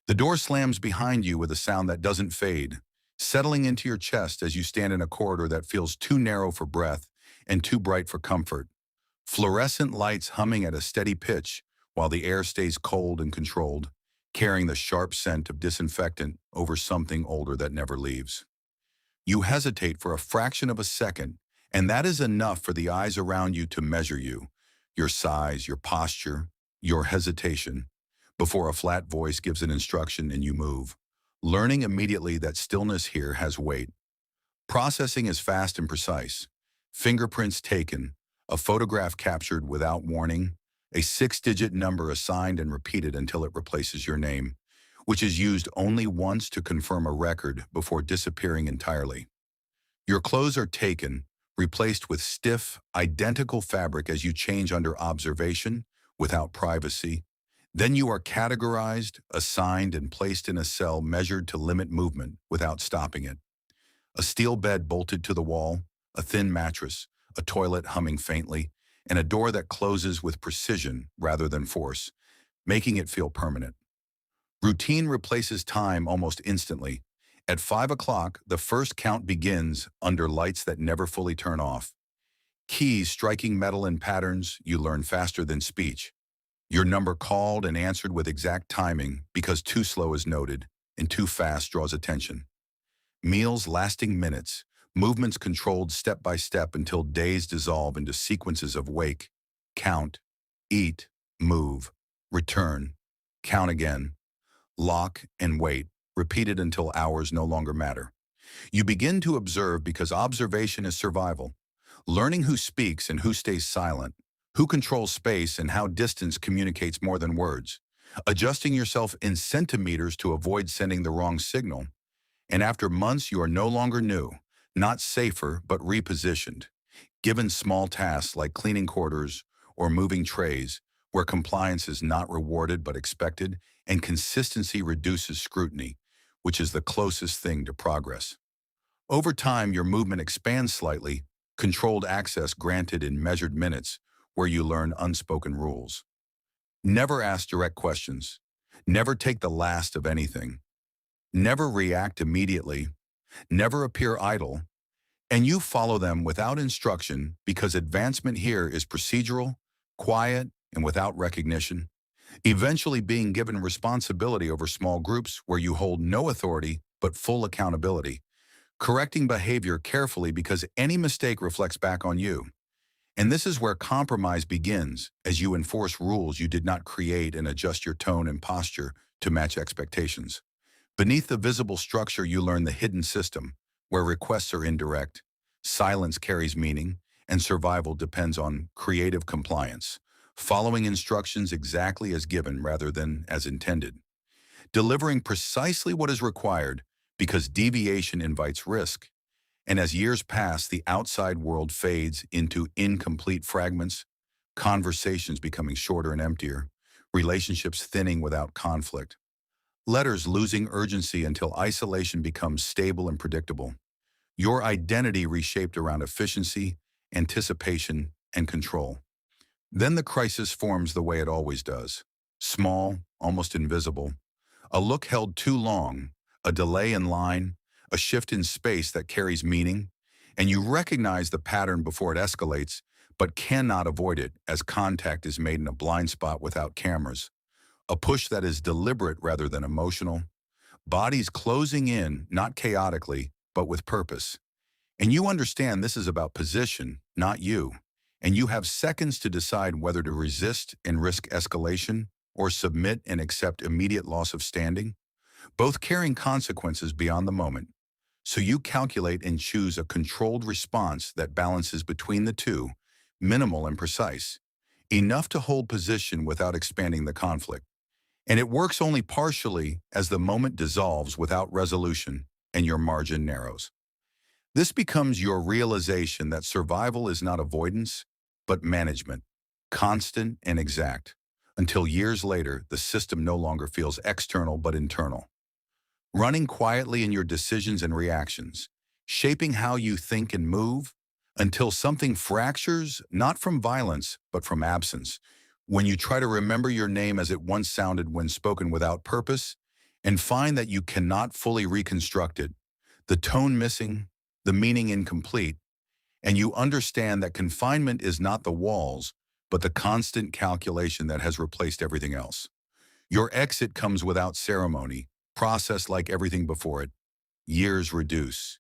The door slams behind you with a sound that doesn't fade, settling into your chest as you stand in a corridor that feels too narrow for breath and too bright for comfort. Fluorescent lights humming at a steady pitch while the air stays cold and controlled, carrying the sharp scent of disinfectant over something older that never leaves. You hesitate for a fraction of a second, and that is enough for the eyes around you to measure you, your size, your posture, your hesitation, before a flat voice gives an instruction and you move, learning immediately that stillness here has weight. Processing is fast and precise. Fingerprints taken, a photograph captured without warning, a six-digit number assigned and repeated until it replaces your name, which is used only once to confirm a record before disappearing entirely. Your clothes are taken, replaced with stiff, identical fabric as you change under observation, without privacy. Then you are categorized, assigned, and placed in a cell measured to limit movement without stopping it. A steel bed bolted to the wall, a thin mattress, a toilet humming faintly, and a door that closes with precision rather than force, making it feel permanent. Routine replaces time almost instantly. At 5 o'clock, the first count begins under lights that never fully turn off. Keys striking metal in patterns you learn faster than speech. Your number called and answered with exact timing because too slow is noted and too fast draws attention. Meals lasting minutes, movements controlled step by step until days dissolve into sequences of wake, count, eat, move, return, count again, lock, and wait, repeated until hours no longer matter. You begin to observe because observation is survival, learning who speaks and who stays silent, who controls space and how distance communicates more than words, adjusting yourself in centimeters to avoid sending the wrong signal. And after months, you are no longer new, not safer, but repositioned, given small tasks like cleaning quarters or moving trays, where compliance is not rewarded but expected, and consistency reduces scrutiny, which is the closest thing to progress. Over time, your movement expands slightly, controlled access granted in measured minutes, where you learn unspoken rules. Never ask direct questions. Never take the last of anything. Never react immediately. Never appear idle. And you follow them without instruction because advancement here is procedural, quiet, and without recognition, eventually being given responsibility over small groups where you hold no authority but full accountability, correcting behavior carefully because any mistake reflects back on you. And this is where compromise begins as you enforce rules you did not create and adjust your tone and posture to match expectations. Beneath the visible structure, you learn the hidden system, where requests are indirect, silence carries meaning, and survival depends on creative compliance, following instructions exactly as given rather than as intended, delivering precisely what is required because deviation invites risk. And as years pass, the outside world fades into incomplete fragments, conversations becoming shorter and emptier, relationships thinning without conflict, letters losing urgency until isolation becomes stable and predictable. Your identity reshaped around efficiency, anticipation, and control. Then the crisis forms the way it always does. Small, almost invisible. A look held too long, a delay in line, a shift in space that carries meaning, and you recognize the pattern before it escalates, but cannot avoid it as contact is made in a blind spot without cameras. A push that is deliberate rather than emotional. Bodies closing in, not chaotically, but with purpose. And you understand this is about position, not you. And you have seconds to decide whether to resist and risk escalation or submit and accept immediate loss of standing, both carrying consequences beyond the moment. So you calculate and choose a controlled response that balances between the two, minimal and precise, enough to hold position without expanding the conflict. And it works only partially as the moment dissolves without resolution and your margin narrows. This becomes your realization that survival is not avoidance, but management, constant and exact, until years later the system no longer feels external but internal, running quietly in your decisions and reactions, shaping how you think and move, until something fractures, not from violence, but from absence, when you try to remember your name as it once sounded when spoken without purpose, and find that you cannot fully reconstruct it, the tone missing, the meaning incomplete, and you understand that confinement is not the walls, but the constant calculation that has replaced everything else. Your exit comes without ceremony, processed like everything before it. Years reduce.